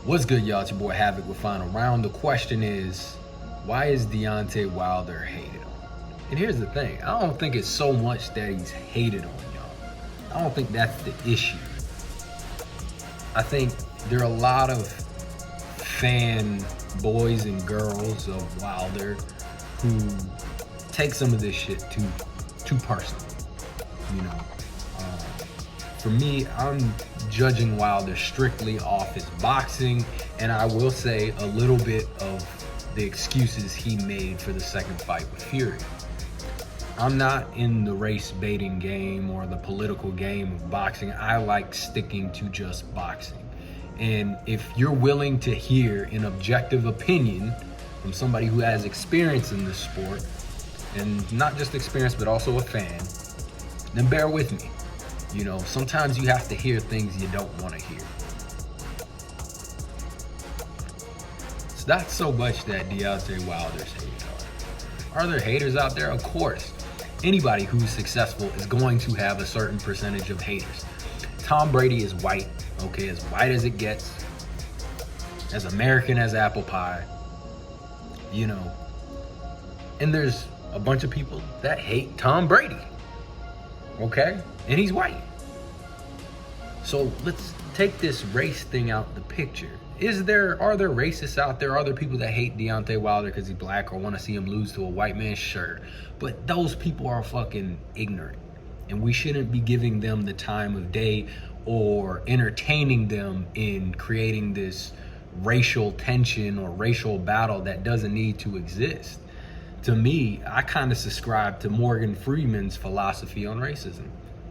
What's good, y'all? It's your boy Havoc with Final Round. The question is, why is Deontay Wilder hated on? And here's the thing, I don't think it's so much that he's hated on, y'all. I don't think that's the issue. I think there are a lot of fan boys and girls of Wilder who take some of this shit too personal. You know, for me, I'm judging Wilder strictly off his boxing, and I will say a little bit of the excuses he made for the second fight with Fury. I'm not in the race baiting game or the political game of boxing. I like sticking to just boxing. And if you're willing to hear an objective opinion from somebody who has experience in this sport, and not just experience, but also a fan, then bear with me. You know, sometimes you have to hear things you don't want to hear. It's not so much that Deontay Wilder's hated on. Are there haters out there? Of course. Anybody who's successful is going to have a certain percentage of haters. Tom Brady is white, okay, as white as it gets, as American as apple pie, you know. And there's a bunch of people that hate Tom Brady, okay? And he's white. So let's take this race thing out the picture. Are there racists out there? Are there people that hate Deontay Wilder because he's black or want to see him lose to a white man? Sure. But those people are fucking ignorant. And we shouldn't be giving them the time of day or entertaining them in creating this racial tension or racial battle that doesn't need to exist. To me, I kind of subscribe to Morgan Freeman's philosophy on racism.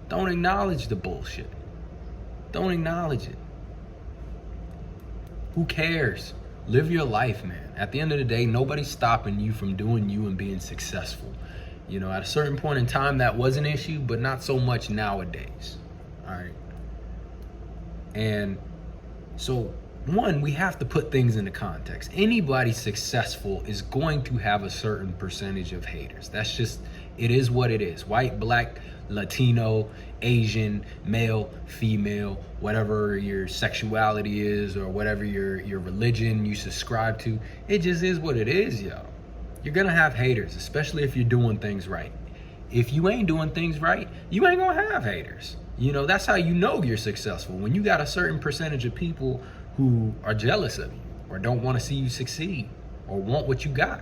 Don't acknowledge the bullshit. Don't acknowledge it. Who cares? Live your life, man. At the end of the day, nobody's stopping you from doing you and being successful. You know, at a certain point in time, that was an issue, but not so much nowadays. All right. And so, one, we have to put things into context. Anybody successful is going to have a certain percentage of haters. That's just, it is what it is. White, black, Latino, Asian, male, female, whatever your sexuality is or whatever your religion you subscribe to, it just is what it is, y'all. You're gonna have haters, especially if you're doing things right. If you ain't doing things right, you ain't gonna have haters. You know, that's how you know you're successful. When you got a certain percentage of people who are jealous of you or don't want to see you succeed or want what you got.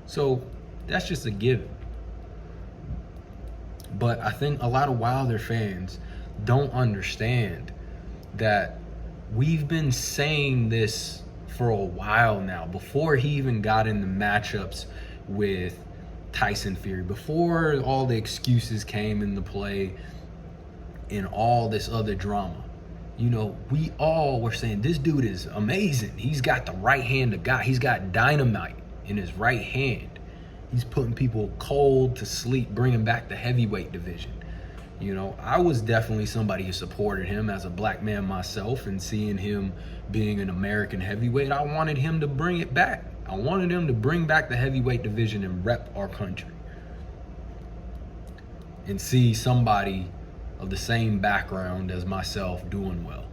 So that's just a given. But I think a lot of Wilder fans don't understand that we've been saying this for a while now, before he even got into matchups with Tyson Fury, before all the excuses came into play and all this other drama. You know, we all were saying this dude is amazing. He's got the right hand of God. He's got dynamite in his right hand. He's putting people cold to sleep, bringing back the heavyweight division. You know, I was definitely somebody who supported him as a black man myself, and seeing him being an American heavyweight, I wanted him to bring it back. I wanted him to bring back the heavyweight division and rep our country. And see somebody of the same background as myself doing well.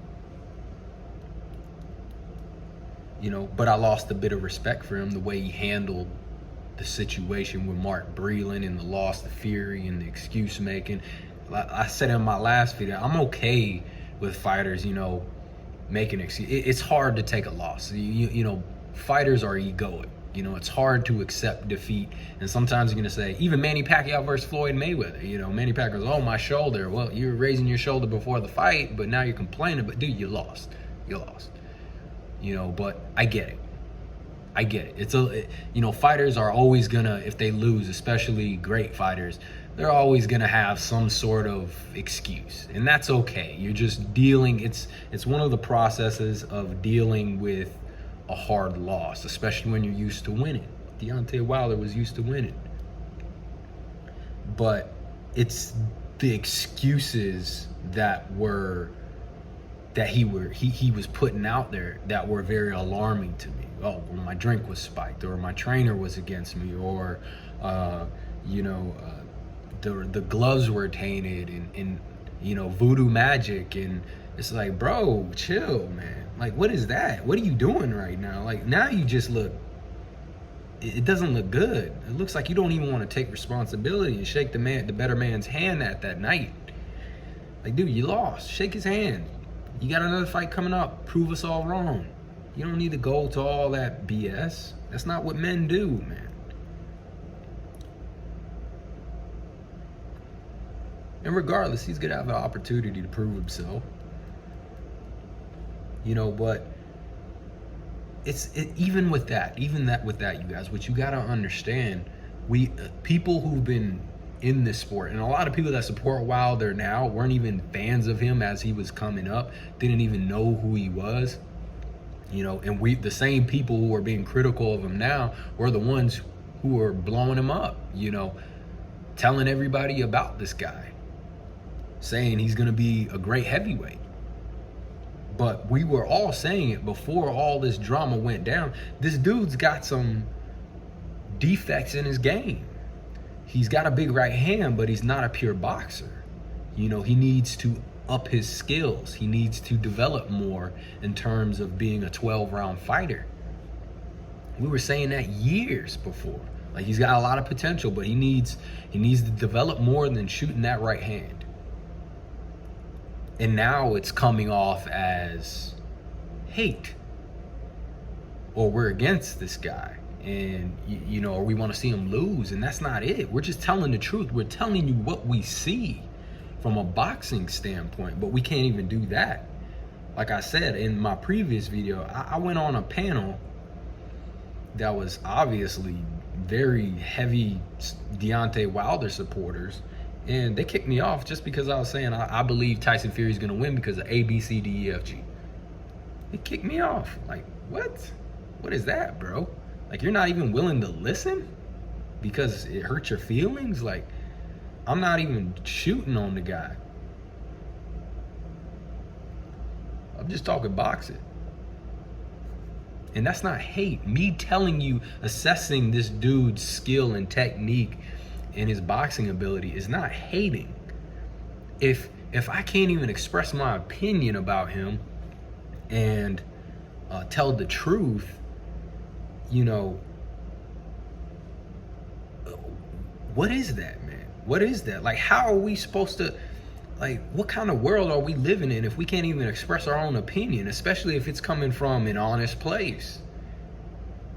You know, but I lost a bit of respect for him, the way he handled the situation with Mark Breland and the loss to Fury and the excuse making. I said in my last video, I'm okay with fighters, you know, making excuses. It's hard to take a loss. You know, fighters are egoic. You know, it's hard to accept defeat. And sometimes you're going to say, even Manny Pacquiao versus Floyd Mayweather, you know, Manny Pacquiao goes, oh, my shoulder. Well, you were raising your shoulder before the fight, but now you're complaining. But dude, you lost. You lost. You know, but I get it. I get it. You know, fighters are always gonna, if they lose, especially great fighters, they're always gonna have some sort of excuse, and that's okay. You're just dealing. It's one of the processes of dealing with a hard loss, especially when you're used to winning. Deontay Wilder was used to winning, but it's the excuses that he was putting out there that were very alarming to me. Oh, well, my drink was spiked, or my trainer was against me, or you know, the gloves were tainted, and voodoo magic. And it's like, bro, chill, man. Like, what is that? What are you doing right now? Like, now you just look, it doesn't look good. It looks like you don't even want to take responsibility and shake the better man's hand that night. Like, dude, you lost. Shake his hand. You got another fight coming up. Prove us all wrong. You don't need to go to all that BS. That's not what men do, man. And regardless, he's gonna have an opportunity to prove himself. But even with that, you guys, what you gotta understand, people who've been in this sport, and a lot of people that support Wilder now weren't even fans of him as he was coming up, didn't even know who he was. And the same people who are being critical of him now were the ones who are blowing him up, telling everybody about this guy, saying he's going to be a great heavyweight. But we were all saying it before all this drama went down. This dude's got some defects in his game. He's got a big right hand, but he's not a pure boxer. He needs to up his skills. He needs to develop more in terms of being a 12-round fighter. We were saying that years before. Like, he's got a lot of potential, but he needs to develop more than shooting that right hand. And now it's coming off as hate, or we're against this guy, and or we want to see him lose. And that's not it. We're just telling the truth. We're telling you what we see from a boxing standpoint, but we can't even do that. Like I said in my previous video, I went on a panel that was obviously very heavy Deontay Wilder supporters, and they kicked me off just because I was saying I believe Tyson Fury's gonna win because of A, B, C, D, E, F, G. They kicked me off. Like, what? What is that, bro? Like, you're not even willing to listen because it hurts your feelings? Like, I'm not even shooting on the guy. I'm just talking boxing. And that's not hate. Me telling you, assessing this dude's skill and technique and his boxing ability is not hating. If I can't even express my opinion about him and tell the truth, what is that, man? What is that? Like, how are we supposed to, like, what kind of world are we living in if we can't even express our own opinion, especially if it's coming from an honest place?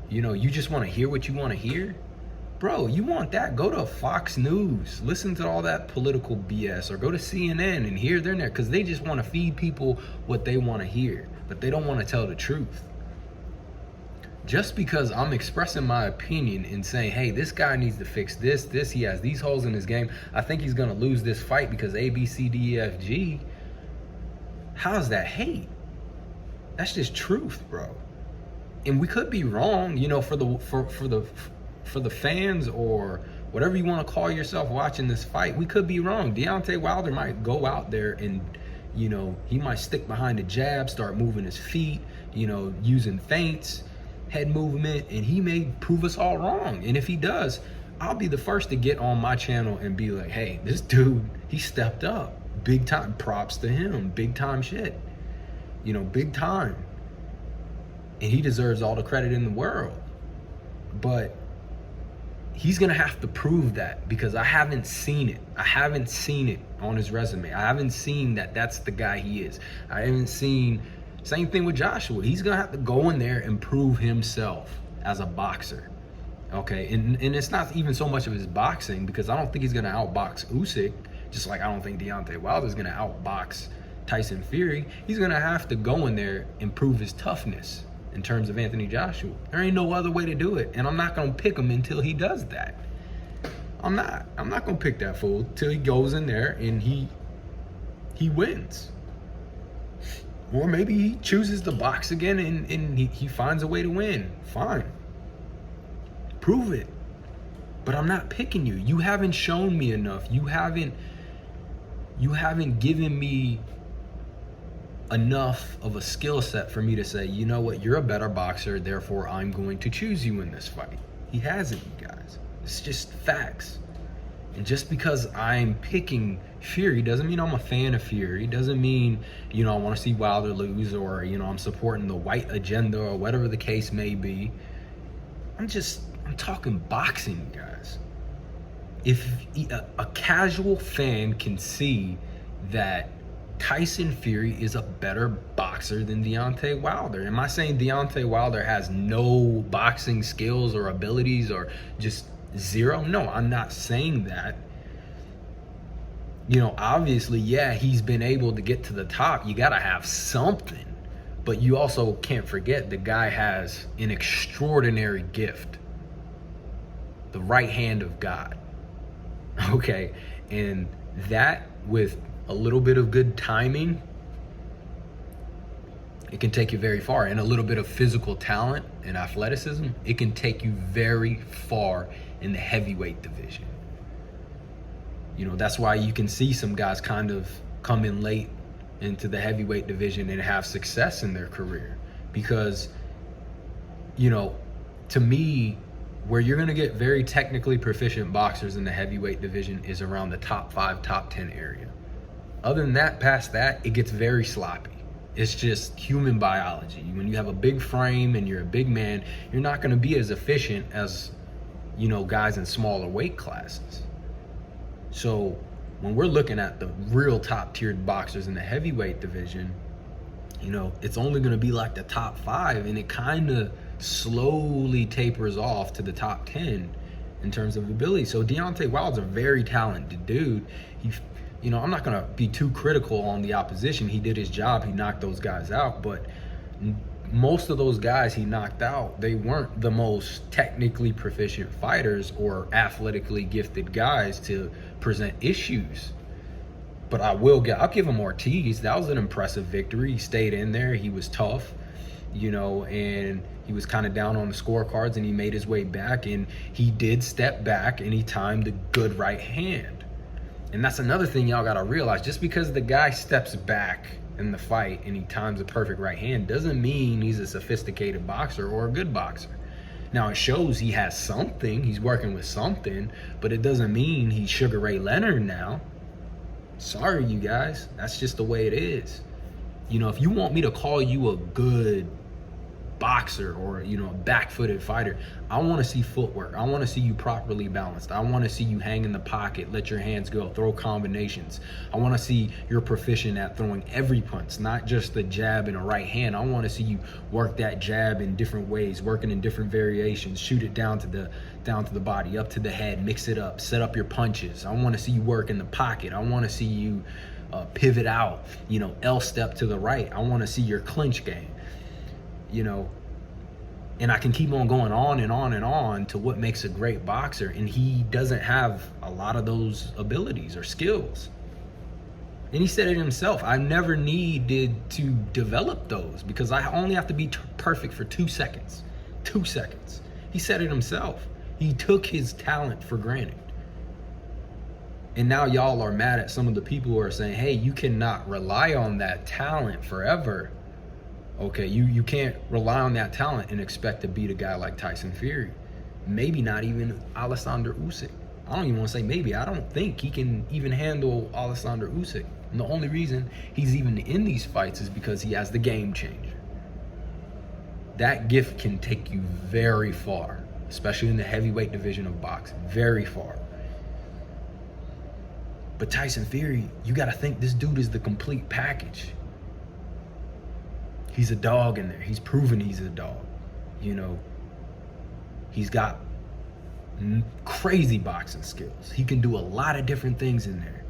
You just want to hear what you want to hear? Bro, you want that? Go to Fox News, listen to all that political BS, or go to CNN and hear their because they just want to feed people what they want to hear, but they don't want to tell the truth. Just because I'm expressing my opinion and saying, hey, this guy needs to fix this, he has these holes in his game, I think he's going to lose this fight because A, B, C, D, E, F, G. How's that hate? That's just truth, bro. And we could be wrong, for the fans or whatever you want to call yourself watching this fight. We could be wrong. Deontay Wilder might go out there and, he might stick behind a jab, start moving his feet, using feints, head movement, and he may prove us all wrong. And if he does, I'll be the first to get on my channel and be like, hey, this dude, he stepped up big time. Props to him. Big time shit, big time, and he deserves all the credit in the world. But he's gonna have to prove that, because I haven't seen it. I haven't seen it on his resume. I haven't seen that that's the guy he is. I haven't seen. Same thing with Joshua. He's gonna have to go in there and prove himself as a boxer. Okay, and it's not even so much of his boxing, because I don't think he's gonna outbox Usyk, just like I don't think Deontay Wilder's gonna outbox Tyson Fury. He's gonna have to go in there and prove his toughness in terms of Anthony Joshua. There ain't no other way to do it, and I'm not gonna pick him until he does that. I'm not gonna pick that fool till he goes in there and he wins. Or maybe he chooses to box again and he finds a way to win. Fine. Prove it. But I'm not picking you. You haven't shown me enough. You haven't given me enough of a skill set for me to say, you know what, you're a better boxer, therefore I'm going to choose you in this fight. He hasn't, you guys. It's just facts. And just because I'm picking Fury doesn't mean I'm a fan of Fury. Doesn't mean, I want to see Wilder lose, or, I'm supporting the white agenda or whatever the case may be. I'm talking boxing, guys. If a casual fan can see that Tyson Fury is a better boxer than Deontay Wilder. Am I saying Deontay Wilder has no boxing skills or abilities or just zero? No, I'm not saying that. Obviously, yeah, he's been able to get to the top. You got to have something. But you also can't forget the guy has an extraordinary gift. The right hand of God. Okay? And that, with a little bit of good timing, it can take you very far. And a little bit of physical talent and athleticism, it can take you very far in the heavyweight division. That's why you can see some guys kind of come in late into the heavyweight division and have success in their career. Because, to me, where you're going to get very technically proficient boxers in the heavyweight division is around the top 5, top 10 area. Other than that, past that, it gets very sloppy. It's just human biology. When you have a big frame and you're a big man, you're not going to be as efficient as, guys in smaller weight classes. So when we're looking at the real top tiered boxers in the heavyweight division, it's only going to be like the top 5, and it kind of slowly tapers off to the top 10 in terms of ability. So Deontay Wilder's a very talented dude. I'm not going to be too critical on the opposition. He did his job. He knocked those guys out. But most of those guys he knocked out, they weren't the most technically proficient fighters or athletically gifted guys to present issues. But I'll give him Ortiz. That was an impressive victory. He stayed in there. He was tough, and he was kind of down on the scorecards, and he made his way back, and he did step back, and he timed a good right hand. And that's another thing y'all got to realize. Just because the guy steps back in the fight and he times a perfect right hand doesn't mean he's a sophisticated boxer or a good boxer. Now, it shows he has something. He's working with something, but it doesn't mean he's Sugar Ray Leonard now. Sorry, you guys. That's just the way it is. If you want me to call you a good boxer or, a back-footed fighter, I want to see footwork. I want to see you properly balanced. I want to see you hang in the pocket, let your hands go, throw combinations. I want to see you're proficient at throwing every punch, not just the jab and a right hand. I want to see you work that jab in different ways, working in different variations, shoot it down to the body, up to the head, mix it up, set up your punches. I want to see you work in the pocket. I want to see you pivot out, L step to the right. I want to see your clinch game. And I can keep on going on and on and on to what makes a great boxer, and he doesn't have a lot of those abilities or skills. And he said it himself, I never needed to develop those because I only have to be perfect for 2 seconds. 2 seconds. He said it himself. He took his talent for granted. And now y'all are mad at some of the people who are saying, hey, you cannot rely on that talent forever. Okay, you can't rely on that talent and expect to beat a guy like Tyson Fury. Maybe not even Alexander Usyk. I don't even want to say maybe. I don't think he can even handle Alexander Usyk. And the only reason he's even in these fights is because he has the game changer. That gift can take you very far, especially in the heavyweight division of boxing. Very far. But Tyson Fury, you got to think this dude is the complete package. He's a dog in there. He's proven he's a dog. He's got crazy boxing skills. He can do a lot of different things in there.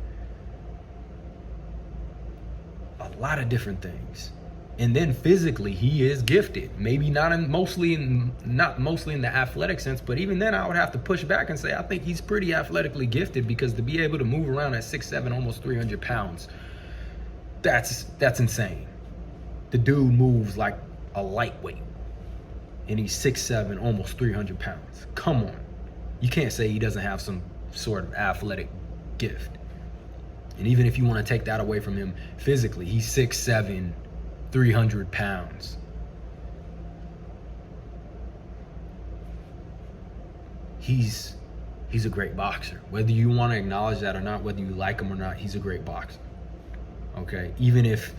A lot of different things. And then physically, he is gifted. Maybe not mostly in the athletic sense, but even then I would have to push back and say I think he's pretty athletically gifted, because to be able to move around at 6'7", almost 300 pounds, that's insane. The dude moves like a lightweight, and he's 6'7", almost 300 pounds. Come on. You can't say he doesn't have some sort of athletic gift. And even if you want to take that away from him physically, he's 6'7", 300 pounds. He's he's a great boxer. Whether you want to acknowledge that or not, whether you like him or not, he's a great boxer. Okay, even if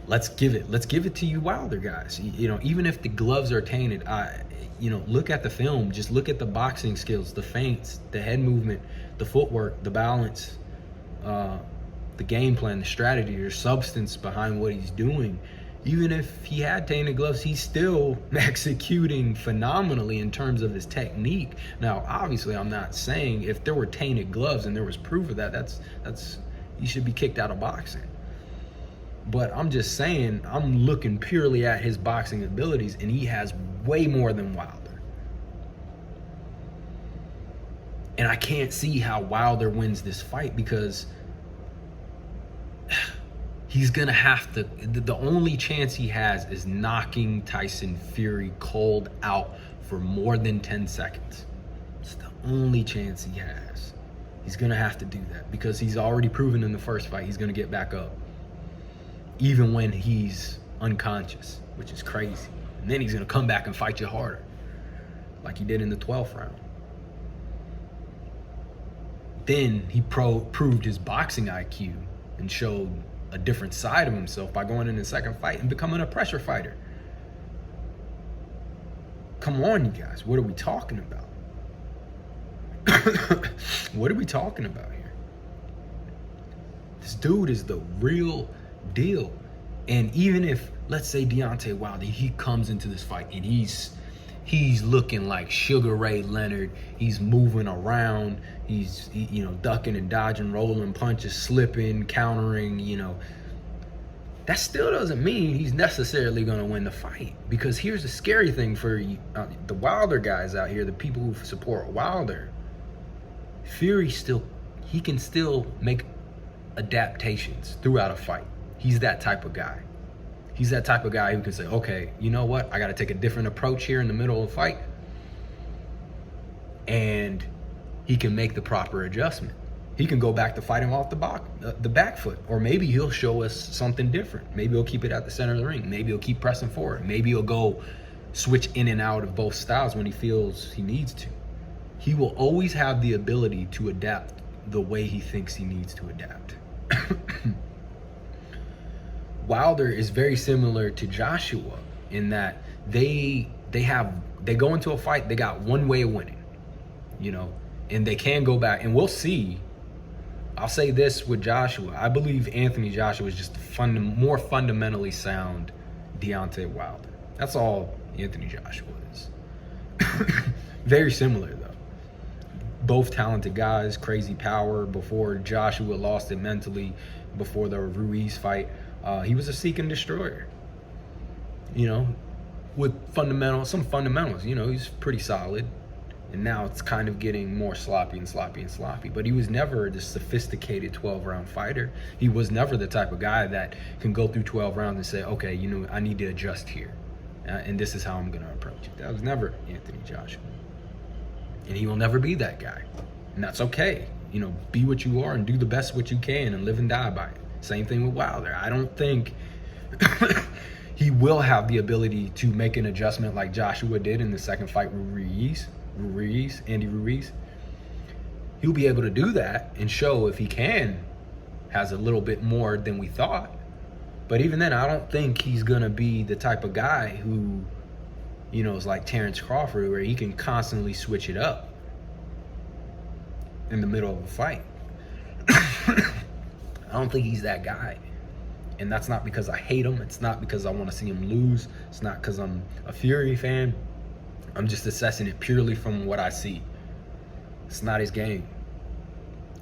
let's give it to you Wilder guys. You know, even if the gloves are tainted, look at the film. Just look at the boxing skills, the feints, the head movement, the footwork, the balance, the game plan, the strategy, the substance behind what he's doing. Even if he had tainted gloves, he's still executing phenomenally in terms of his technique. Now, obviously, I'm not saying if there were tainted gloves and there was proof of that, that's you should be kicked out of boxing. But I'm just saying, I'm looking purely at his boxing abilities, and he has way more than Wilder. And I can't see how Wilder wins this fight because he's gonna have to, the only chance he has is knocking Tyson Fury cold out for more than 10 seconds. It's the only chance he has. He's gonna have to do that because he's already proven in the first fight he's gonna get back up, even when he's unconscious, which is crazy. And then he's gonna come back and fight you harder, like he did in the 12th round. Then he proved his boxing IQ and showed a different side of himself by going in the second fight and becoming a pressure fighter. Come on, you guys, what are we talking about? What are we talking about here? This dude is the real deal. And even if, let's say, Deontay Wilder, he comes into this fight and he's looking like Sugar Ray Leonard. He's moving around. He's ducking and dodging, rolling punches, slipping, countering. That still doesn't mean he's necessarily going to win the fight. Because here's the scary thing for the Wilder guys out here, the people who support Wilder. Fury he can still make adaptations throughout a fight. He's that type of guy. He's that type of guy who can say, okay, you know what? I got to take a different approach here in the middle of the fight. And he can make the proper adjustment. He can go back to fighting off the back foot. Or maybe he'll show us something different. Maybe he'll keep it at the center of the ring. Maybe he'll keep pressing forward. Maybe he'll go switch in and out of both styles when he feels he needs to. He will always have the ability to adapt the way he thinks he needs to adapt. Wilder is very similar to Joshua in that they go into a fight, they got one way of winning, and they can go back, and we'll see. I'll say this with Joshua. I believe Anthony Joshua is just more fundamentally sound Deontay Wilder. That's all Anthony Joshua is. Very similar, though. Both talented guys, crazy power. Before Joshua lost it mentally, before the Ruiz fight, he was a seek and destroyer. With some fundamentals. He's pretty solid. And now it's kind of getting more sloppy and sloppy and sloppy. But he was never this sophisticated 12-round fighter. He was never the type of guy that can go through 12 rounds and say, okay, I need to adjust here. And this is how I'm going to approach it. That was never Anthony Joshua. And he will never be that guy. And that's okay. Be what you are and do the best what you can and live and die by it. Same thing with Wilder. I don't think he will have the ability to make an adjustment like Joshua did in the second fight with Andy Ruiz. He'll be able to do that and show if he has a little bit more than we thought. But even then, I don't think he's going to be the type of guy who, is like Terrence Crawford, where he can constantly switch it up in the middle of a fight. I don't think he's that guy. And that's not because I hate him. It's not because I want to see him lose. It's not because I'm a Fury fan. I'm just assessing it purely from what I see. It's not his game.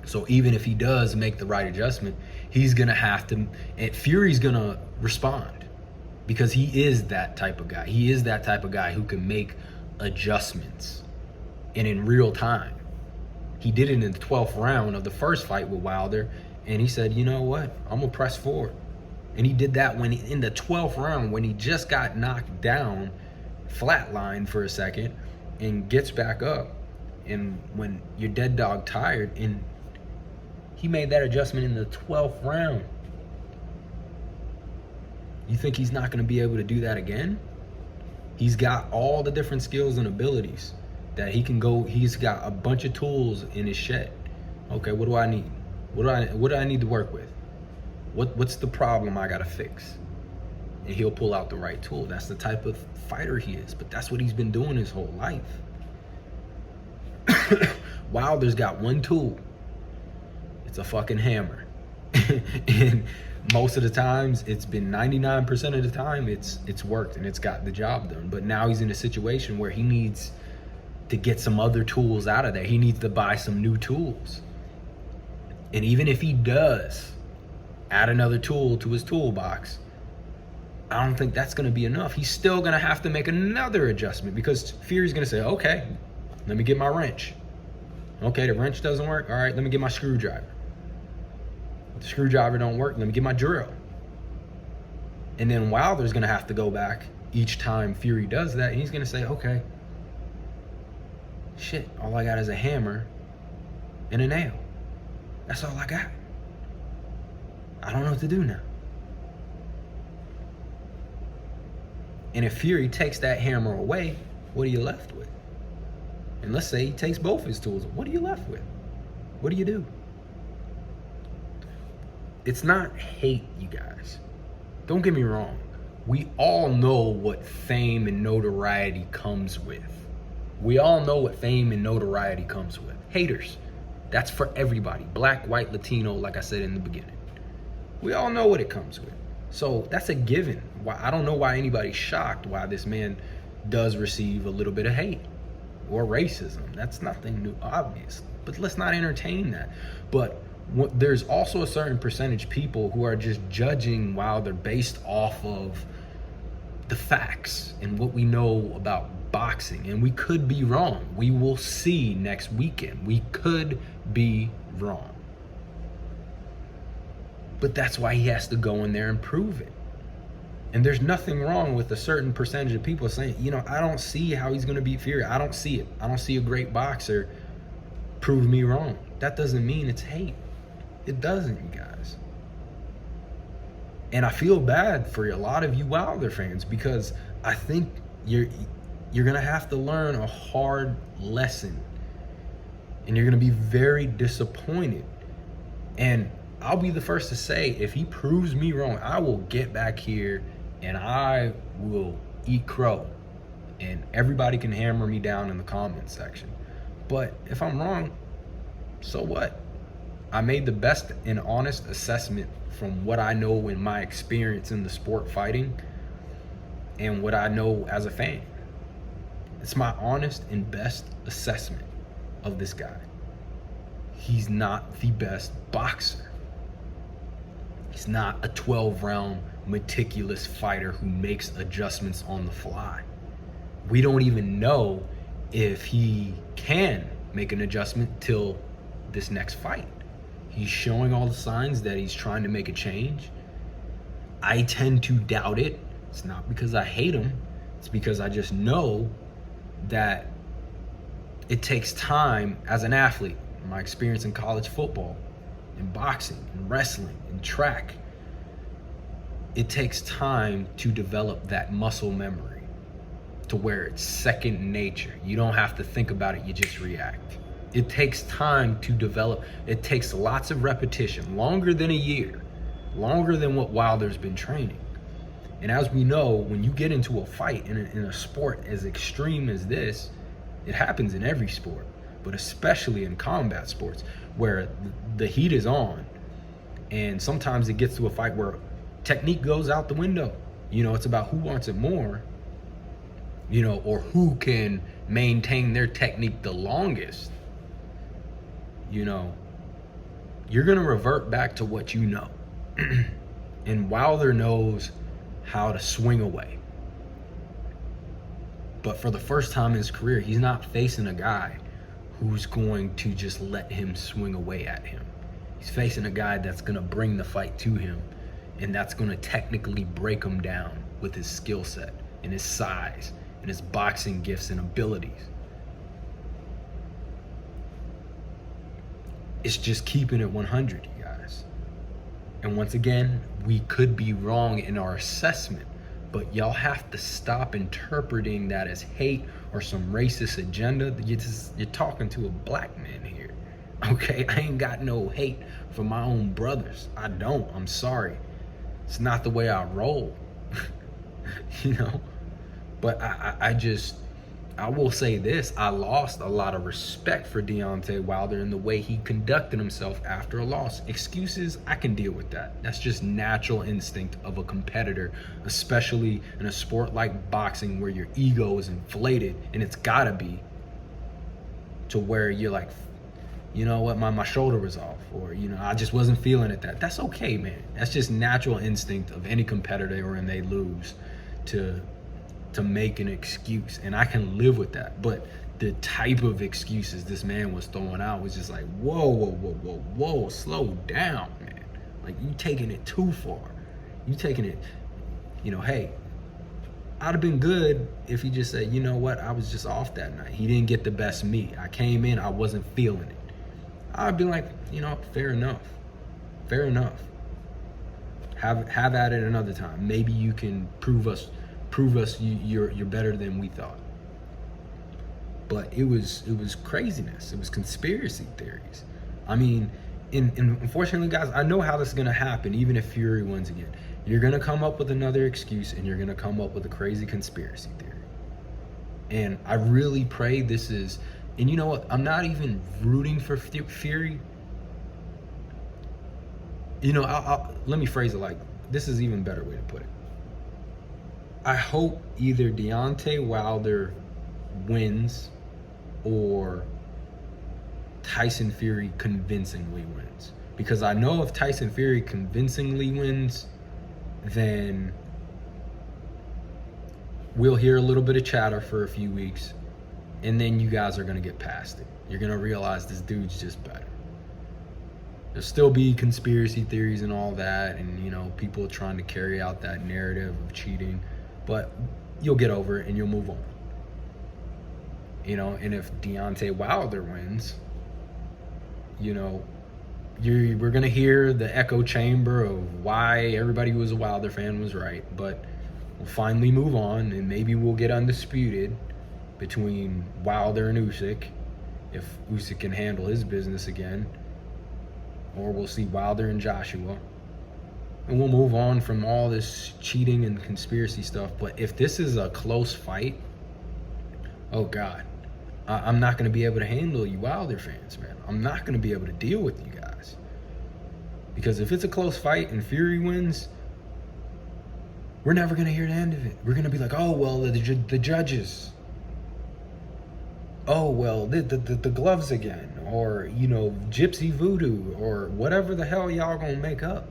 So even if he does make the right adjustment, he's going to have to, and Fury's going to respond because he is that type of guy. He is that type of guy who can make adjustments and in real time. He did it in the 12th round of the first fight with Wilder, and he said, you know what, I'm going to press forward. And he did that in the 12th round when he just got knocked down, flatlined for a second, and gets back up. And when you're dead dog tired, and he made that adjustment in the 12th round. You think he's not going to be able to do that again? He's got all the different skills and abilities. that he can go. He's got a bunch of tools in his shed. Okay, what do I need? What do I need to work with? What's the problem I gotta fix? And he'll pull out the right tool. That's the type of fighter he is. But that's what he's been doing his whole life. Wilder's got one tool. It's a fucking hammer. And most of the times, it's been 99% of the time, it's worked and it's got the job done. But now he's in a situation where he needs to get some other tools out of there. He needs to buy some new tools. And even if he does add another tool to his toolbox, I don't think that's going to be enough. He's still going to have to make another adjustment, because Fury's going to say, okay, let me get my wrench. Okay, the wrench doesn't work. All right, let me get my screwdriver. If the screwdriver don't work, let me get my drill. And then Wilder's going to have to go back each time Fury does that, and he's going to say, okay, shit, all I got is a hammer and a nail. That's all I got. I don't know what to do now. And if Fury takes that hammer away, what are you left with? And let's say he takes both his tools. What are you left with? What do you do? It's not hate, you guys. Don't get me wrong. We all know what fame and notoriety comes with. We all know what fame and notoriety comes with. Haters. That's for everybody. Black, white, Latino, like I said in the beginning. We all know what it comes with. So that's a given. I don't know why anybody's shocked why this man does receive a little bit of hate or racism. That's nothing new, obviously. But let's not entertain that. But there's also a certain percentage people who are just judging Wilder based off of the facts and what we know about boxing. And we could be wrong. We will see next weekend. We could be wrong. But that's why he has to go in there and prove it. And there's nothing wrong with a certain percentage of people saying, you know, I don't see how he's going to beat Fury. I don't see it. I don't see a great boxer. Prove me wrong. That doesn't mean it's hate. It doesn't, you guys. And I feel bad for a lot of you Wilder fans, because I think you're going to have to learn a hard lesson. And you're going to be very disappointed. And I'll be the first to say, if he proves me wrong, I will get back here and I will eat crow. And everybody can hammer me down in the comment section. But if I'm wrong, so what? I made the best and honest assessment from what I know in my experience in the sport fighting and what I know as a fan. It's my honest and best assessment of this guy. He's not the best boxer. He's not a 12-round meticulous fighter who makes adjustments on the fly. We don't even know if he can make an adjustment till this next fight. He's showing all the signs that he's trying to make a change. I tend to doubt it. It's not because I hate him. It's because I just know that it takes time as an athlete. My experience in college football, in boxing, in wrestling, in track, it takes time to develop that muscle memory to where it's second nature. You don't have to think about it, you just react. It takes time to develop. It takes lots of repetition, longer than a year, longer than what Wilder's been training. And as we know, when you get into a fight in a sport as extreme as this, it happens in every sport, but especially in combat sports where the heat is on. And sometimes it gets to a fight where technique goes out the window. You know, it's about who wants it more, you know, or who can maintain their technique the longest. You know, you're going to revert back to what you know. And Wilder knows how to swing away. But for the first time in his career, he's not facing a guy who's going to just let him swing away at him. He's facing a guy that's going to bring the fight to him, and that's going to technically break him down with his skill set and his size and his boxing gifts and abilities. It's just keeping it 100, you guys. And once again, we could be wrong in our assessment, But y'all have to stop interpreting that as hate or some racist agenda. You're talking to a black man here. Okay, I ain't got no hate for my own brothers. I don't. I'm sorry. It's not the way I roll. You know? But I will say this, I lost a lot of respect for Deontay Wilder in the way he conducted himself after a loss. Excuses, I can deal with that. That's just natural instinct of a competitor, especially in a sport like boxing where your ego is inflated, and it's gotta be, to where you're like, you know what, my shoulder was off, or, you know, I just wasn't feeling it. That's okay, man. That's just natural instinct of any competitor when they lose to make an excuse, and I can live with that. But the type of excuses this man was throwing out was just like, whoa, slow down, man. Like, you taking it too far. You taking it, you know, hey, I'd have been good if he just said, you know what, I was just off that night. He didn't get the best me. I came in, I wasn't feeling it. I'd be like, you know, fair enough. Have at it another time. Maybe you can prove us you're better than we thought. But it was craziness. It was conspiracy theories. I mean, and unfortunately, guys, I know how this is gonna happen. Even if Fury wins again, you're gonna come up with another excuse, and you're gonna come up with a crazy conspiracy theory. And I really pray this is. And you know what? I'm not even rooting for Fury. You know, let me phrase it like this is an even better way to put it. I hope either Deontay Wilder wins or Tyson Fury convincingly wins. Because I know if Tyson Fury convincingly wins, then we'll hear a little bit of chatter for a few weeks, and then you guys are going to get past it. You're going to realize this dude's just better. There'll still be conspiracy theories and all that, and, you know, people trying to carry out that narrative of cheating. But you'll get over it and you'll move on. You know, and if Deontay Wilder wins, you know, we're going to hear the echo chamber of why everybody who was a Wilder fan was right. But we'll finally move on, and maybe we'll get undisputed between Wilder and Usyk, if Usyk can handle his business again. Or we'll see Wilder and Joshua. And we'll move on from all this cheating and conspiracy stuff. But if this is a close fight, oh God, I'm not going to be able to handle you Wilder fans, man. I'm not going to be able to deal with you guys. Because if it's a close fight and Fury wins, we're never going to hear the end of it. We're going to be like, oh, well, the judges. Oh, well, the gloves again. Or, you know, gypsy voodoo. Or whatever the hell y'all going to make up.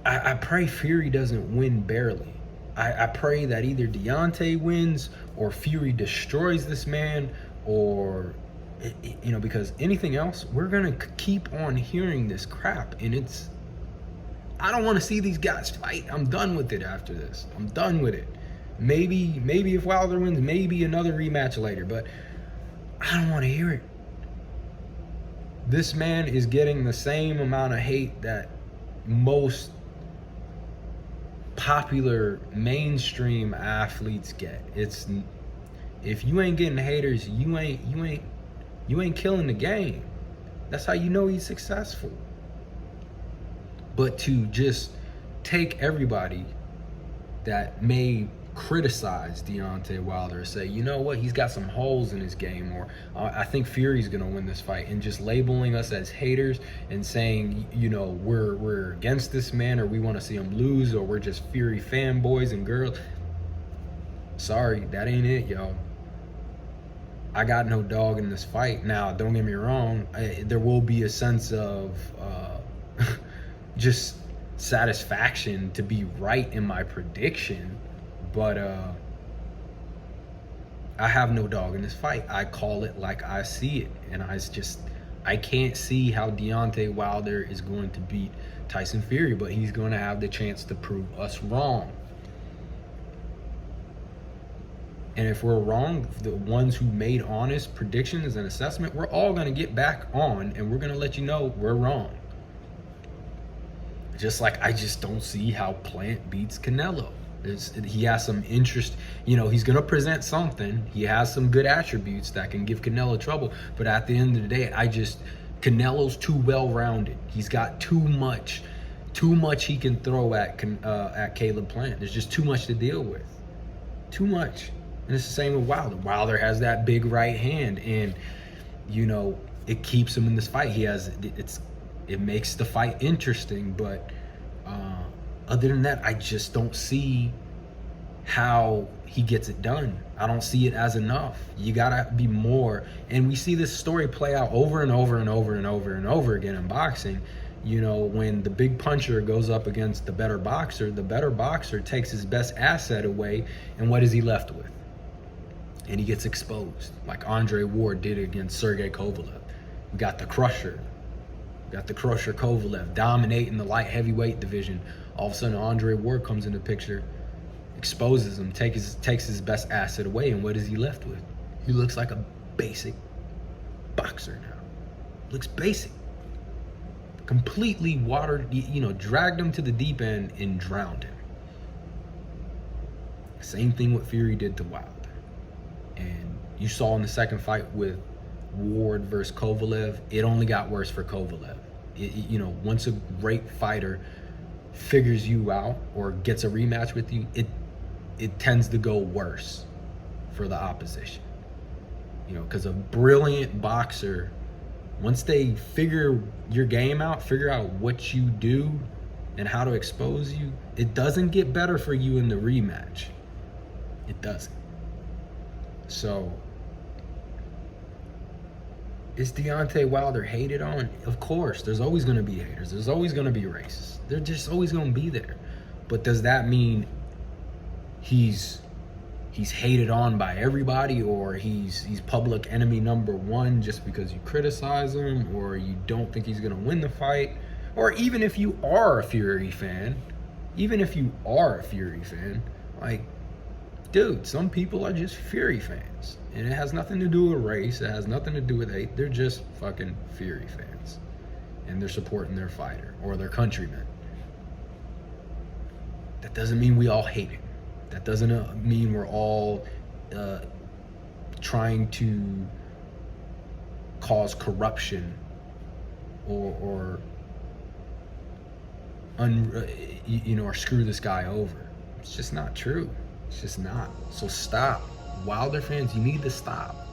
I pray Fury doesn't win barely. I pray that either Deontay wins or Fury destroys this man, or, you know, because anything else, we're going to keep on hearing this crap. And I don't want to see these guys fight. I'm done with it after this. I'm done with it. Maybe if Wilder wins, maybe another rematch later, but I don't want to hear it. This man is getting the same amount of hate that most popular mainstream athletes get. It's, if you ain't getting haters, you ain't killing the game. That's how you know he's successful. But to just take everybody that may criticize Deontay Wilder and say, you know what, he's got some holes in his game, or I think Fury's gonna win this fight, and just labeling us as haters and saying, you know, we're against this man, or we want to see him lose, or we're just Fury fanboys and girls. Sorry, that ain't it, yo. I got no dog in this fight. Now, don't get me wrong, there will be a sense of just satisfaction to be right in my prediction. But I have no dog in this fight. I call it like I see it. And I can't see how Deontay Wilder is going to beat Tyson Fury, but he's going to have the chance to prove us wrong. And if we're wrong, the ones who made honest predictions and assessment, we're all going to get back on, and we're going to let you know we're wrong. Just like I just don't see how Plant beats Canelo. He has some interest, he's going to present something. He has some good attributes that can give Canelo trouble. But at the end of the day, Canelo's too well-rounded. He's got too much he can throw at Caleb Plant. There's just too much to deal with. Too much. And it's the same with Wilder. Wilder has that big right hand, and, it keeps him in this fight. It makes the fight interesting, but other than that, I just don't see how he gets it done. I don't see it as enough. You gotta be more. And we see this story play out over and over and over and over and over again in boxing. When the big puncher goes up against the better boxer takes his best asset away, and what is he left with? And he gets exposed, like Andre Ward did against Sergey Kovalev. We got the Crusher. Kovalev dominating the light heavyweight division. All of a sudden, Andre Ward comes in the picture, exposes him, takes his best asset away, and what is he left with? He looks like a basic boxer now. Looks basic. Completely watered, dragged him to the deep end and drowned him. Same thing what Fury did to Wilder. And you saw in the second fight with Ward versus Kovalev, it only got worse for Kovalev. Once a great fighter figures you out or gets a rematch with you, it tends to go worse for the opposition. Because a brilliant boxer, once they figure your game out, figure out what you do and how to expose you, it doesn't get better for you in the rematch. It doesn't. So, is Deontay Wilder hated on? Of course, there's always going to be haters. There's always going to be racists. They're just always going to be there. But does that mean he's hated on by everybody, or he's public enemy number one just because you criticize him, or you don't think he's going to win the fight? Or even if you are a Fury fan, like, dude, some people are just Fury fans. And it has nothing to do with race. It has nothing to do with hate. They're just fucking Fury fans. And they're supporting their fighter or their countrymen. That doesn't mean we all hate him. That doesn't mean we're all trying to cause corruption or screw this guy over. It's just not true. It's just not. So stop. Wilder fans, you need to stop.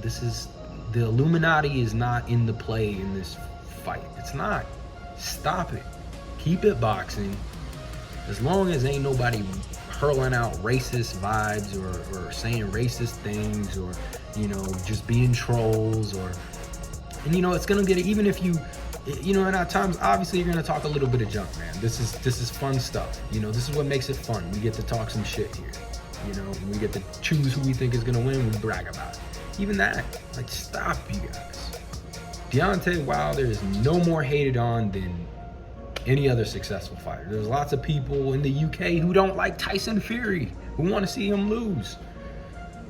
This is, the Illuminati is not in the play in this fight. It's not. Stop it. Keep it boxing. As long as ain't nobody hurling out racist vibes or saying racist things or, just being trolls and it's gonna get, even if you, and at times, obviously you're gonna talk a little bit of junk, man. This is fun stuff. This is what makes it fun. We get to talk some shit here. We get to choose who we think is gonna win. We brag about it. Even that, like, stop, you guys. Deontay Wilder is no more hated on than any other successful fighter. There's lots of people in the UK who don't like Tyson Fury, who want to see him lose,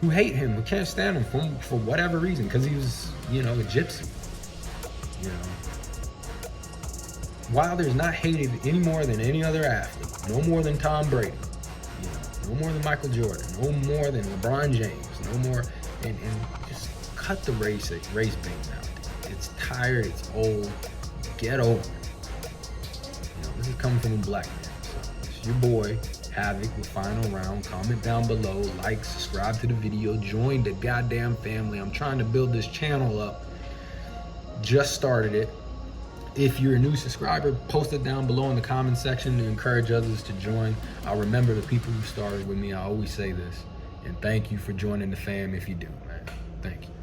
who hate him, who can't stand him for whatever reason, because he was, a gypsy. Wilder's not hated any more than any other athlete. No more than Tom Brady. No more than Michael Jordan. No more than LeBron James. No more. And just cut the race bait out. It's tired. It's old. Get over it. This is coming from a black man. So it's your boy, Havoc, with Final Round. Comment down below. Like, subscribe to the video. Join the goddamn family. I'm trying to build this channel up. Just started it. If you're a new subscriber, post it down below in the comment section to encourage others to join. I'll remember the people who started with me. I always say this. And thank you for joining the fam if you do, man. Thank you.